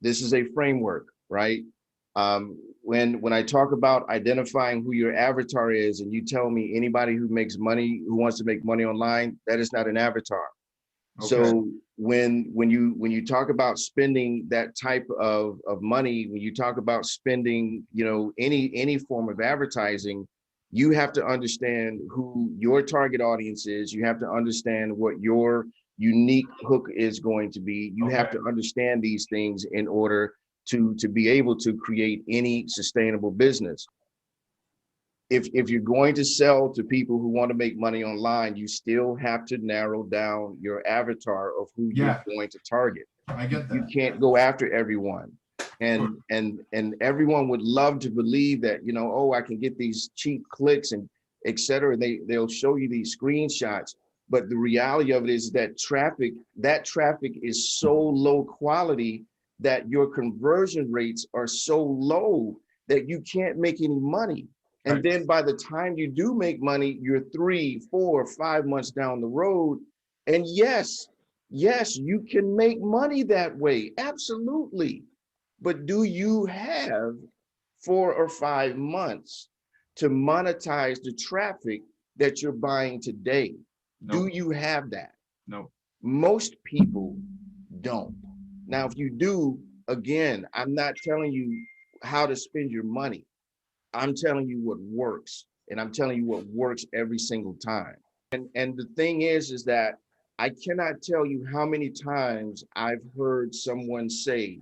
This is a framework, right? When I talk about identifying who your avatar is, and you tell me anybody who makes money, who wants to make money online, that is not an avatar. Okay. So when you talk about spending that type of money, when you talk about spending, any form of advertising, you have to understand who your target audience is. You have to understand what your unique hook is going to be. You have Okay. to understand these things in order to be able to create any sustainable business. If you're going to sell to people who want to make money online, you still have to narrow down your avatar of who you're Yeah, going to target. I You, get you that. Yeah. can't go after everyone. Sure. And everyone would love to believe that, oh, I can get these cheap clicks and et cetera. They'll show you these screenshots. But the reality of it is that traffic is so low quality that your conversion rates are so low that you can't make any money. And Right. then by the time you do make money, you're 3, 4, 5 months down the road. And yes, you can make money that way. Absolutely. But do you have 4 or 5 months to monetize the traffic that you're buying today? Do Nope. you have that? Nope. Most people don't. Now, if you do, again, I'm not telling you how to spend your money. I'm telling you what works, and I'm telling you what works every single time. And the thing is that I cannot tell you how many times I've heard someone say,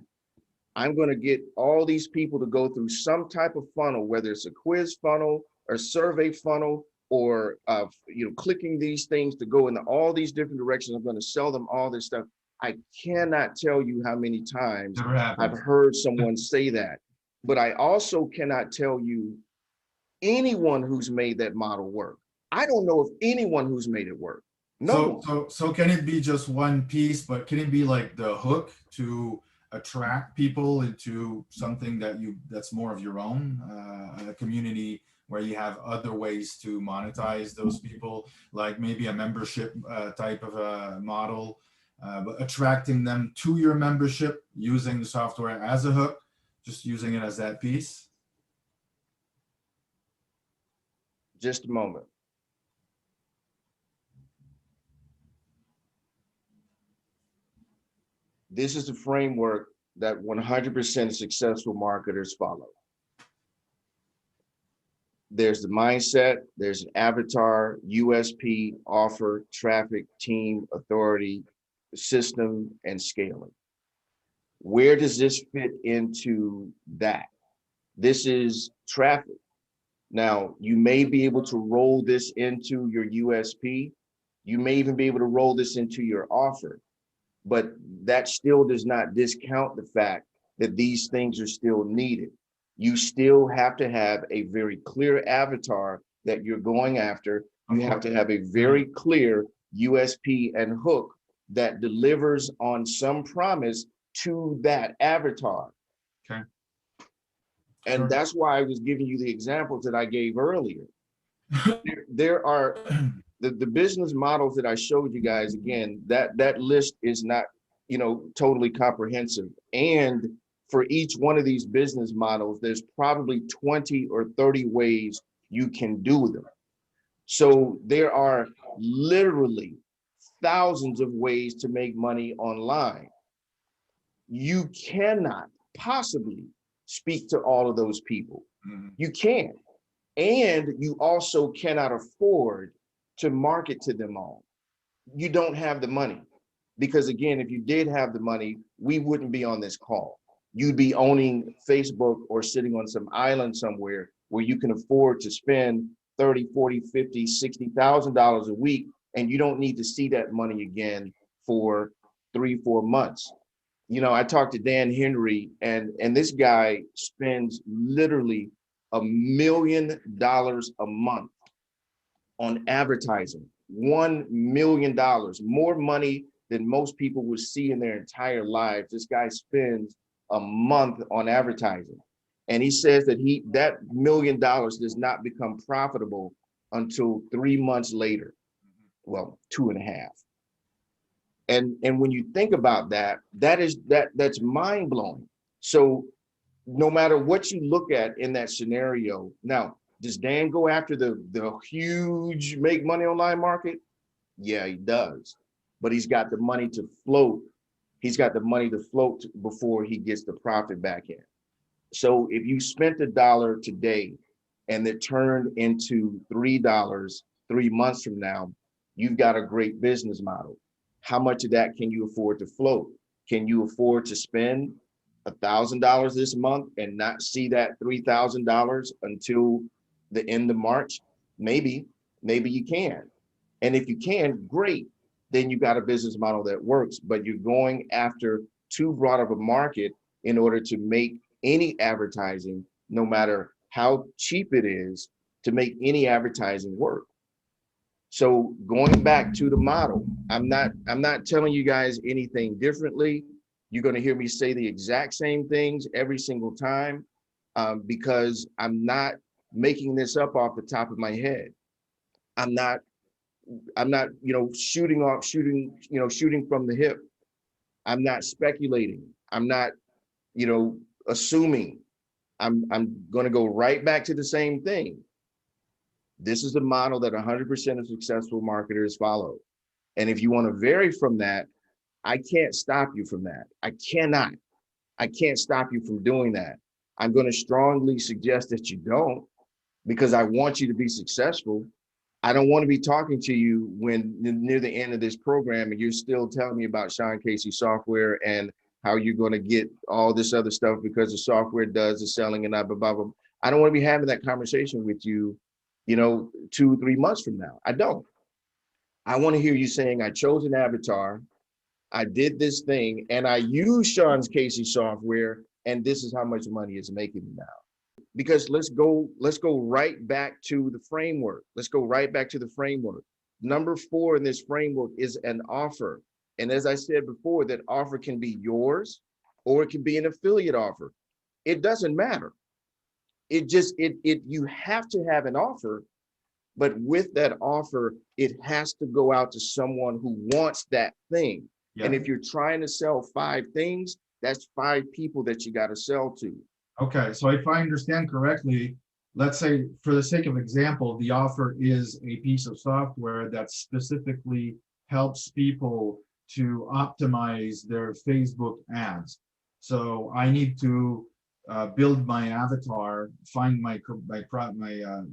I'm going to get all these people to go through some type of funnel, whether it's a quiz funnel or survey funnel, or clicking these things to go in all these different directions. I'm going to sell them all this stuff. I cannot tell you how many times Never I've happened. heard someone say that, but I also cannot tell you anyone who's made that model work. I don't know of anyone who's made it work. No So, one. so, so can it be just one piece, but can it be like the hook to attract people into something that's more of your own, a community where you have other ways to monetize those people, like maybe a membership type of a model, but attracting them to your membership using the software as a hook, just using it as that piece. Just a moment. This is the framework that 100% successful marketers follow. There's the mindset, there's an avatar, USP, offer, traffic, team, authority, system, and scaling. Where does this fit into that? This is traffic. Now, you may be able to roll this into your USP. You may even be able to roll this into your offer, but that still does not discount the fact that these things are still needed. You still have to have a very clear avatar that you're going after. You Of have course. to have a very clear USP and hook that delivers on some promise to that avatar. Okay. And Sure. that's why I was giving you the examples that I gave earlier. There are the business models that I showed you guys. Again, that list is not, totally comprehensive. And for each one of these business models, there's probably 20 or 30 ways you can do them. So there are literally thousands of ways to make money online. You cannot possibly speak to all of those people. Mhm. You can't. And you also cannot afford to market to them all. You don't have the money. Because again, if you did have the money, we wouldn't be on this call. You'd be owning Facebook or sitting on some island somewhere where you can afford to spend 30, 40, 50, $60,000 a week, and you don't need to see that money again for 3, 4 months. I talked to Dan Henry, and this guy spends literally $1 million a month on advertising. $1 million, more money than most people would see in their entire lives. This guy spends a month on advertising. And he says that $1 million does not become profitable until 3 months later. Well, two and a half. And when you think about that, that's mind blowing. So no matter what you look at in that scenario, now, does Dan go after the huge make money online market? Yeah, he does. But he's got the money to float. He's got the money to float before he gets the profit back in. So if you spent $1 today and it turned into $3 3 months from now, you've got a great business model. How much of that can you afford to float? Can you afford to spend $1,000 this month and not see that $3,000 until the end of March? Maybe, maybe you can. And if you can, great. Then you got a business model that works, but you're going after too broad of a market in order to make any advertising, no matter how cheap it is, to make any advertising work. So going back to the model, I'm not telling you guys anything differently. You're going to hear me say the exact same things every single time, because I'm not making this up off the top of my head. I'm not shooting from the hip. I'm not speculating. I'm not, assuming. I'm going to go right back to the same thing. This is the model that 100% of successful marketers follow. And if you want to vary from that, I can't stop you from that. I cannot. I can't stop you from doing that. I'm going to strongly suggest that you don't, because I want you to be successful. I don't want to be talking to you when near the end of this program and you're still telling me about Sean Casey software and how you're going to get all this other stuff because the software does the selling and blah, blah, blah. I don't want to be having that conversation with you, 2-3 months from now. I don't. I want to hear you saying, I chose an avatar, I did this thing, and I use Sean Casey software, and this is how much money it's making me now. Because let's go right back to the framework. Let's go right back to the framework. Number 4 in this framework is an offer. And as I said before, that offer can be yours or it can be an affiliate offer. It doesn't matter. You have to have an offer, but with that offer, it has to go out to someone who wants that thing. Yeah. And if you're trying to sell 5 things, that's 5 people that you got to sell to. Okay, so if I understand correctly, let's say for the sake of example, the offer is a piece of software that specifically helps people to optimize their Facebook ads. So I need to build my avatar, find my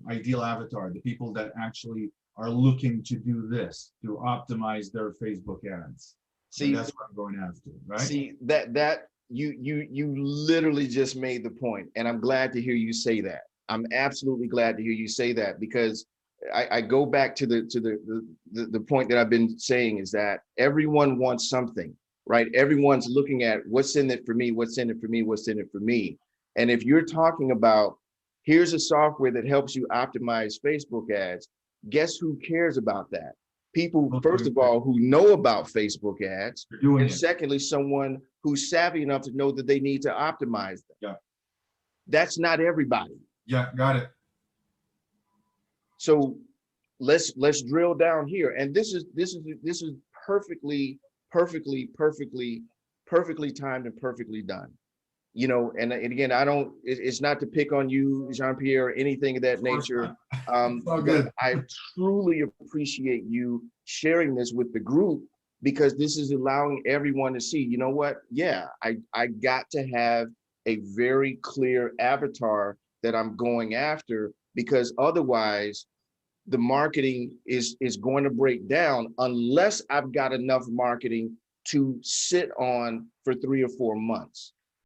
ideal avatar, the people that actually are looking to do this, to optimize their Facebook ads. See, and that's what I'm going after, right? See, that you literally just made the point, and I'm glad to hear you say that. I'm absolutely glad to hear you say that, because I go back to the point that I've been saying, is that everyone wants something, right? Everyone's looking at what's in it for me, what's in it for me, what's in it for me. And if you're talking about, here's a software that helps you optimize Facebook ads, guess who cares about that? People, first of all, who know about Facebook ads, and secondly, someone who's savvy enough to know that they need to optimize them. Yeah. That's not everybody. Yeah, got it. So let's drill down here. And this is perfectly timed and perfectly done. And again, it's not to pick on you, Jean-Pierre, or anything of that nature. But I truly appreciate you sharing this with the group, because this is allowing everyone to see, you know what? Yeah, I got to have a very clear avatar that I'm going after, because otherwise the marketing is going to break down unless I've got enough marketing to sit on for 3 or 4 months.